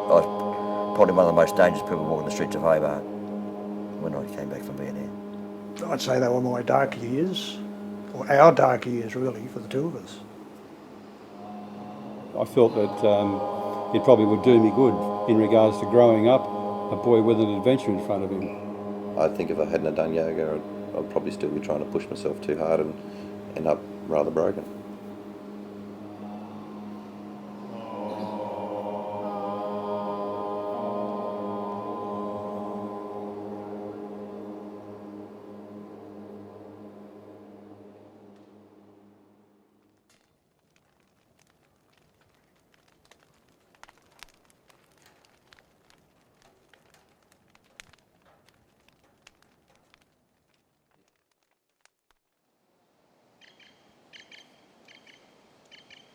I was probably one of the most dangerous people walking the streets of Hobart when I came back from Vietnam. I'd say they were my dark years, or our dark years really, for the two of us. I felt that it probably would do me good in regards to growing up a boy with an adventure in front of him. I think if I hadn't done yoga, I'd probably still be trying to push myself too hard and end up rather broken.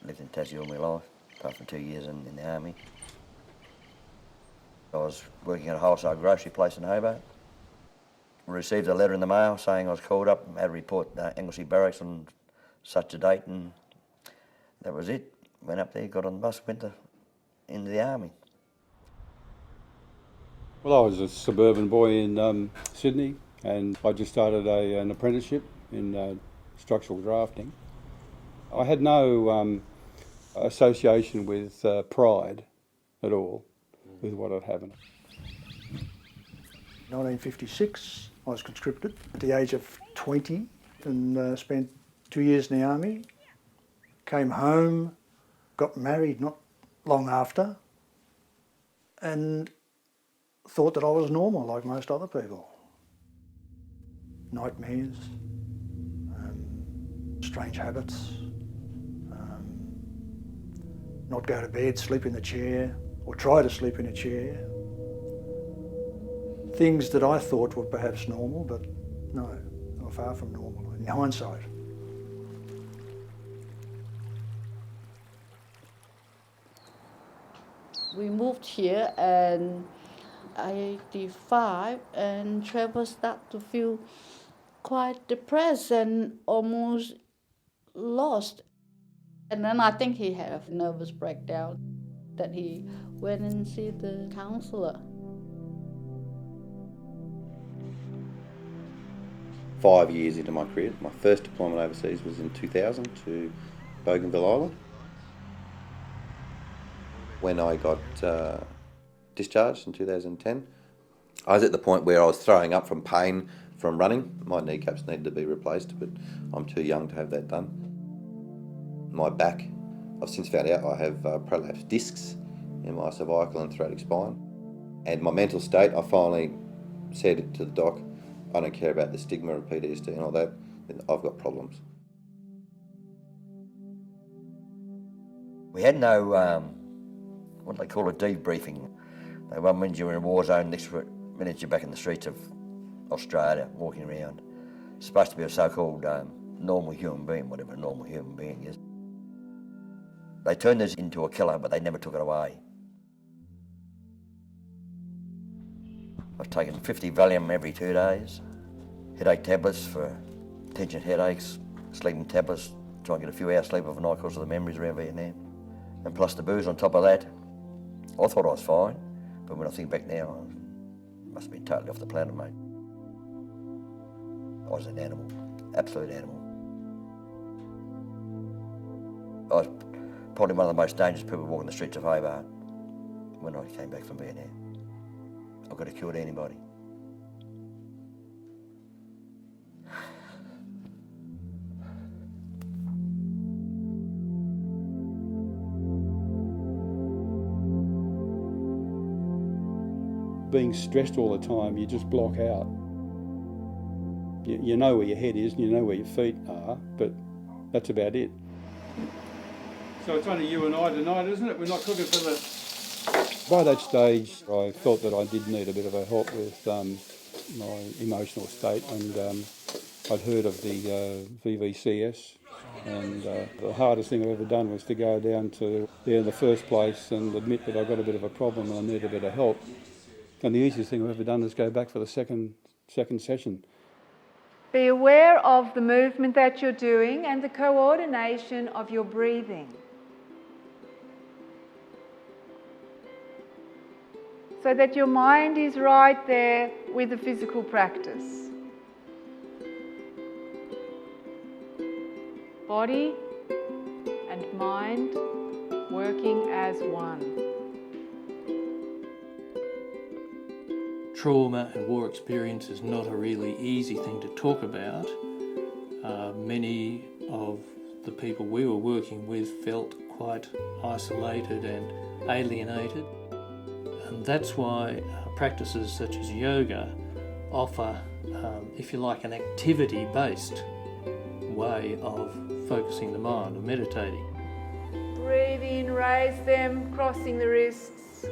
Lived in Tassie all my life, apart from 2 years in the army. I was working at a wholesale grocery place in Hobart. Received a letter in the mail saying I was called up and had to report Anglesey Barracks on such a date, and that was it. Went up there, got on the bus, went into the army. Well, I was a suburban boy in Sydney, and I just started an apprenticeship in structural drafting. I had no association with pride at all with what had happened. 1956, I was conscripted at the age of 20 and spent 2 years in the army. Came home, got married not long after, and thought that I was normal like most other people. Nightmares, strange habits, not go to bed, sleep in the chair, or try to sleep in a chair. Things that I thought were perhaps normal, but no, they were far from normal in hindsight. We moved here in 85, and Trevor started to feel quite depressed and almost lost. And then I think he had a nervous breakdown that he went and see the counsellor. 5 years into my career, my first deployment overseas was in 2000 to Bougainville Island. When I got discharged in 2010, I was at the point where I was throwing up from pain from running. My kneecaps needed to be replaced, but I'm too young to have that done. My back, I've since found out I have prolapsed discs in my cervical and thoracic spine. And my mental state, I finally said to the doc, I don't care about the stigma of PTSD and all that, I've got problems. We had no, what they call a debriefing. One minute you're in a war zone, next minute you're back in the streets of Australia, walking around. It's supposed to be a so-called normal human being, whatever a normal human being is. They turned this into a killer, but they never took it away. I've taken 50 Valium every 2 days, headache tablets for tension headaches, sleeping tablets, try and get a few hours sleep overnight because of the memories around Vietnam. And plus the booze on top of that. I thought I was fine, but when I think back now, I must have been totally off the planet, mate. I was an animal, absolute animal. I was probably one of the most dangerous people walking the streets of Hobart when I came back from Vietnam. I could have killed anybody. Being stressed all the time, you just block out. You know where your head is and you know where your feet are, but that's about it. So it's only you and I tonight, isn't it? We're not cooking for the... By that stage, I felt that I did need a bit of a help with my emotional state, and I'd heard of the VVCS, and the hardest thing I've ever done was to go down to there in the first place and admit that I've got a bit of a problem and I need a bit of help. And the easiest thing I've ever done is go back for the second session. Be aware of the movement that you're doing and the coordination of your breathing. so that your mind is right there with the physical practice. Body and mind working as one. Trauma and war experience is not a really easy thing to talk about. Many of the people we were working with felt quite isolated and alienated. And that's why practices such as yoga offer, if you like, an activity-based way of focusing the mind or meditating. Breathe in, raise them, crossing the wrists.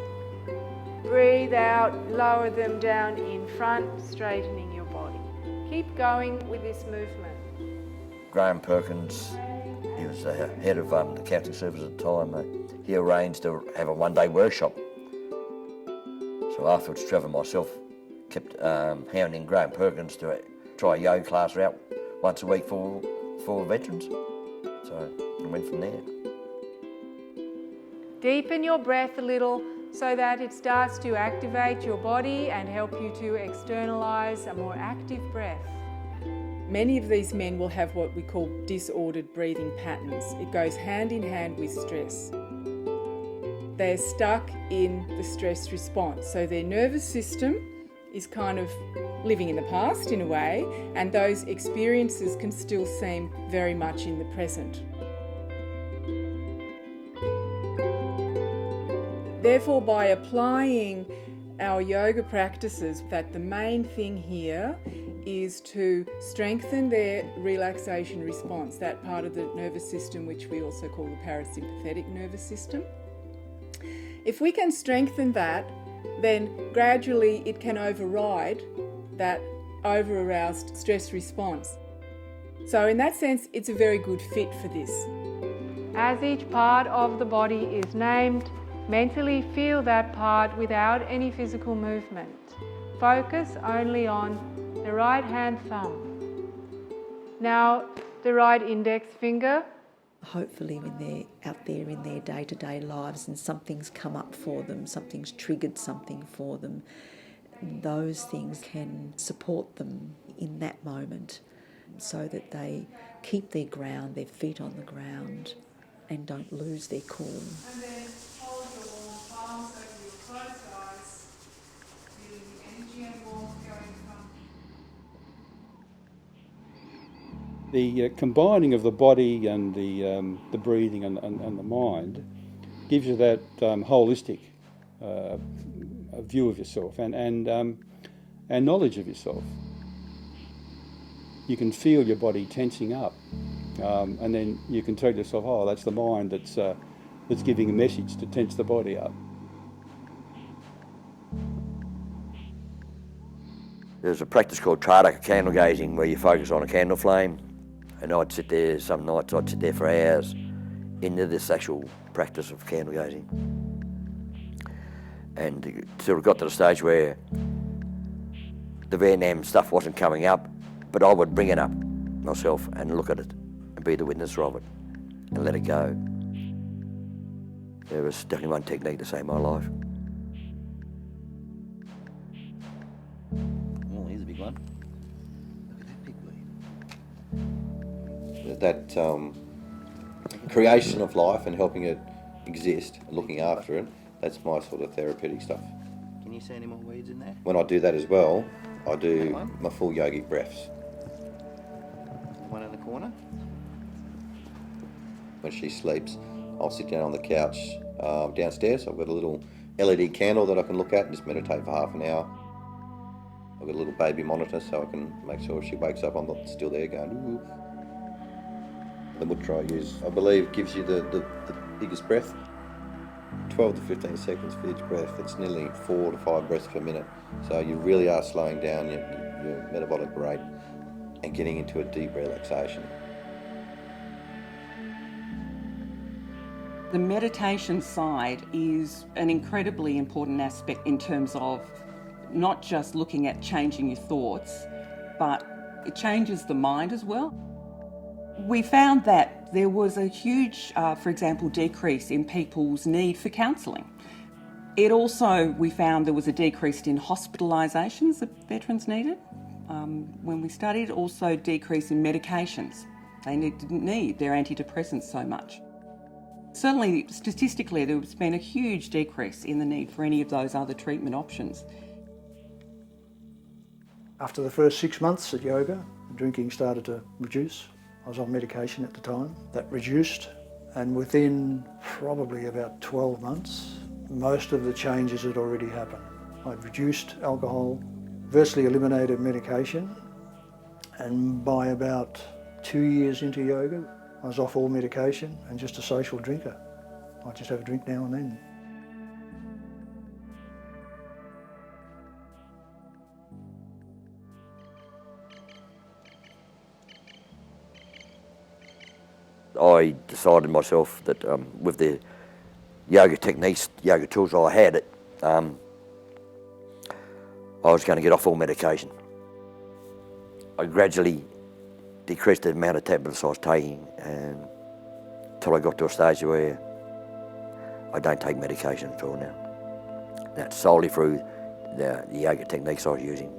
Breathe out, lower them down in front, straightening your body. Keep going with this movement. Graham Perkins, he was the head of the counselling service at the time. He arranged to have a one-day workshop. So afterwards, Trevor and myself kept hounding Graham Perkins to try a yoga class out once a week for veterans. So I went from there. Deepen your breath a little so that it starts to activate your body and help you to externalise a more active breath. Many of these men will have what we call disordered breathing patterns. It goes hand in hand with stress. They're stuck in the stress response. So their nervous system is kind of living in the past in a way, and those experiences can still seem very much in the present. Therefore, by applying our yoga practices, that the main thing here is to strengthen their relaxation response, that part of the nervous system which we also call the parasympathetic nervous system. If we can strengthen that, then gradually it can override that over-aroused stress response. So in that sense, it's a very good fit for this. As each part of the body is named, mentally feel that part without any physical movement. Focus only on the right hand thumb. Now the right index finger. Hopefully when they're out there in their day-to-day lives and something's come up for them, something's triggered something for them, those things can support them in that moment so that they keep their ground, their feet on the ground, and don't lose their cool. And then hold your warm palms over your closed eyes, feeling the energy and warmth going from. The combining of the body and the breathing and the mind gives you that holistic view of yourself and knowledge of yourself. You can feel your body tensing up, and then you can tell yourself, "Oh, that's the mind that's giving a message to tense the body up." There's a practice called Triadic candle gazing where you focus on a candle flame, and I'd sit there, some nights I'd sit there for hours into this actual practice of candle gazing. And it sort of got to the stage where the Vietnam stuff wasn't coming up, but I would bring it up myself and look at it and be the witness of it and let it go. There was definitely one technique to save my life. Oh, here's a big one. Look at that big bleed. That creation of life and helping it exist and looking after it, that's my sort of therapeutic stuff. Can you see any more weeds in there? When I do that as well, I do my full yogic breaths. One in the corner? When she sleeps, I'll sit down on the couch downstairs. I've got a little LED candle that I can look at and just meditate for half an hour. I've got a little baby monitor so I can make sure if she wakes up I'm not still there going ooh. The mudra I use, I believe, gives you the biggest breath. 12 to 15 seconds for each breath. It's nearly 4 to 5 breaths per minute. So you really are slowing down your metabolic rate and getting into a deep relaxation. The meditation side is an incredibly important aspect in terms of not just looking at changing your thoughts, but it changes the mind as well. We found that there was a huge, for example, decrease in people's need for counselling. It also, we found there was a decrease in hospitalisations that veterans needed when we studied, also decrease in medications. They didn't need their antidepressants so much. Certainly, statistically, there's been a huge decrease in the need for any of those other treatment options. After the first 6 months at yoga, drinking started to reduce. I was on medication at the time. That reduced, and within probably about 12 months, most of the changes had already happened. I'd reduced alcohol, virtually eliminated medication, and by about 2 years into yoga, I was off all medication and just a social drinker. I just have a drink now and then. I decided myself that with the yoga techniques, yoga tools I had, I was going to get off all medication. I gradually decreased the amount of tablets I was taking until I got to a stage where I don't take medication at all now. That's solely through the yoga techniques I was using.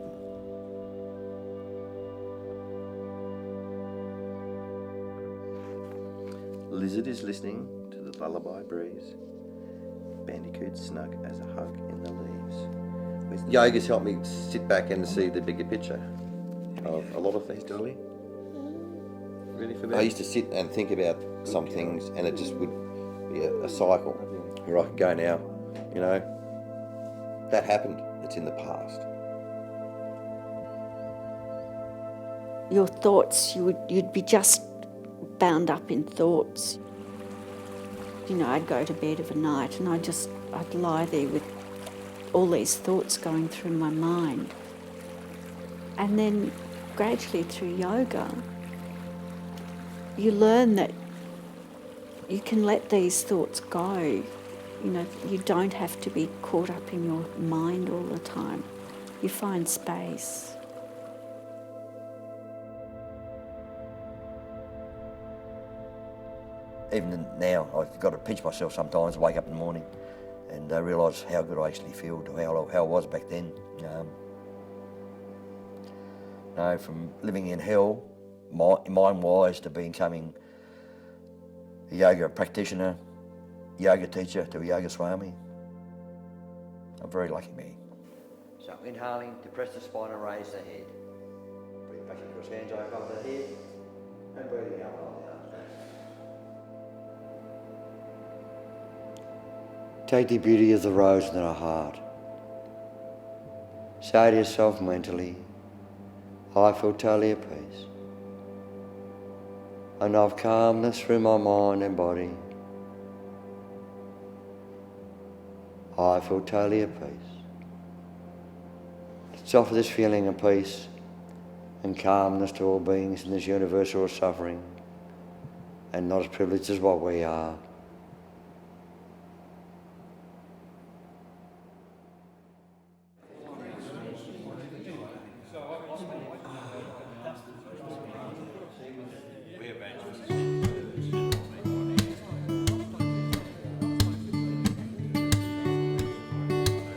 Lizard is listening to the lullaby breeze. Bandicoot snug as a hug in the leaves. Yoga's helped me sit back and see the bigger picture of a lot of things. Dolly? Really for me? I used to sit and think about some things, and it just would be a cycle where I could go now, you know, that happened, it's in the past. Your thoughts, you'd be just bound up in thoughts. You know, I'd go to bed of a night and I'd lie there with all these thoughts going through my mind. And then gradually through yoga, you learn that you can let these thoughts go. You know, you don't have to be caught up in your mind all the time. You find space. Even now, I've got to pinch myself sometimes, wake up in the morning and realise how good I actually feel, how I was back then. From living in hell, mind-wise, to becoming a yoga practitioner, yoga teacher, to a yoga swami. I'm very lucky, me. So inhaling to press the spine and raise the head. Breathe back into his hands above the head and breathing out on the arms. Take the beauty of the rose in our heart. Say to yourself mentally, I feel totally at peace. I know of calmness through my mind and body. I feel totally at peace. Let's offer this feeling of peace and calmness to all beings in this universe who are suffering and not as privileged as what we are.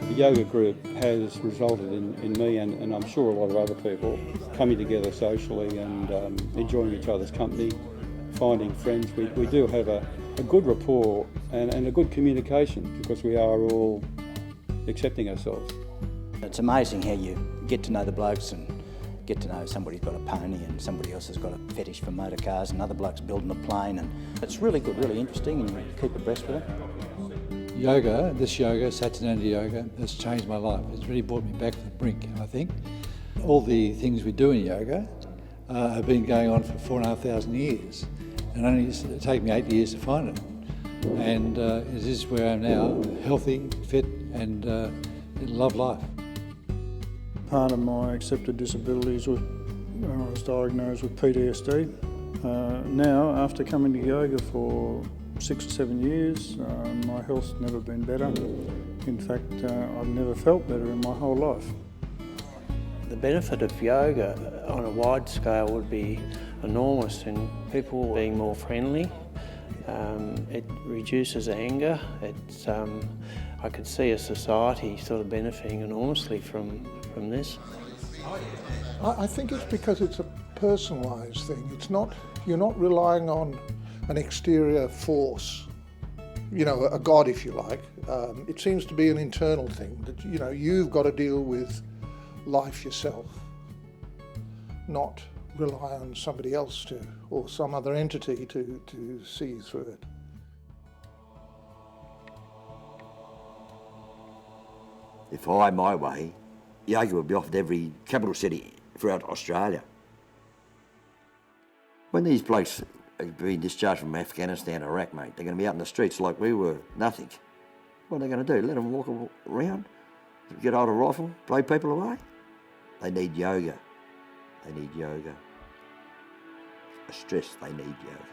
The yoga group has resulted in me and I'm sure a lot of other people coming together socially and enjoying each other's company, finding friends. We do have a good rapport and a good communication because we are all accepting ourselves. It's amazing how you get to know the blokes and get to know somebody's got a pony and somebody else has got a fetish for motor cars and another bloke's building a plane, and it's really good, really interesting, and you keep abreast with it. Yoga, Satyananda Yoga, has changed my life. It's really brought me back to the brink, I think. All the things we do in yoga have been going on for 4,500 years, and only it's taken me 8 years to find it. And this is where I am now, healthy, fit, and love life. Part of my accepted disabilities was I was diagnosed with PTSD. Now, after coming to yoga for 6 or 7 years, my health's never been better. In fact, I've never felt better in my whole life. The benefit of yoga on a wide scale would be enormous in people being more friendly. It reduces anger. I could see a society sort of benefiting enormously from this. I think it's because it's a personalised thing. It's not, you're not relying on an exterior force, you know, a god if you like. It seems to be an internal thing that, you know, you've got to deal with life yourself, not rely on somebody else to, or some other entity to see you through it. If I had my way, yoga would be offered every capital city throughout Australia. When these blokes are being discharged from Afghanistan or Iraq, mate, they're going to be out in the streets like we were, nothing. What are they going to do? Let them walk around, get hold of a rifle, blow people away? They need yoga. They need yoga. For stress, they need yoga.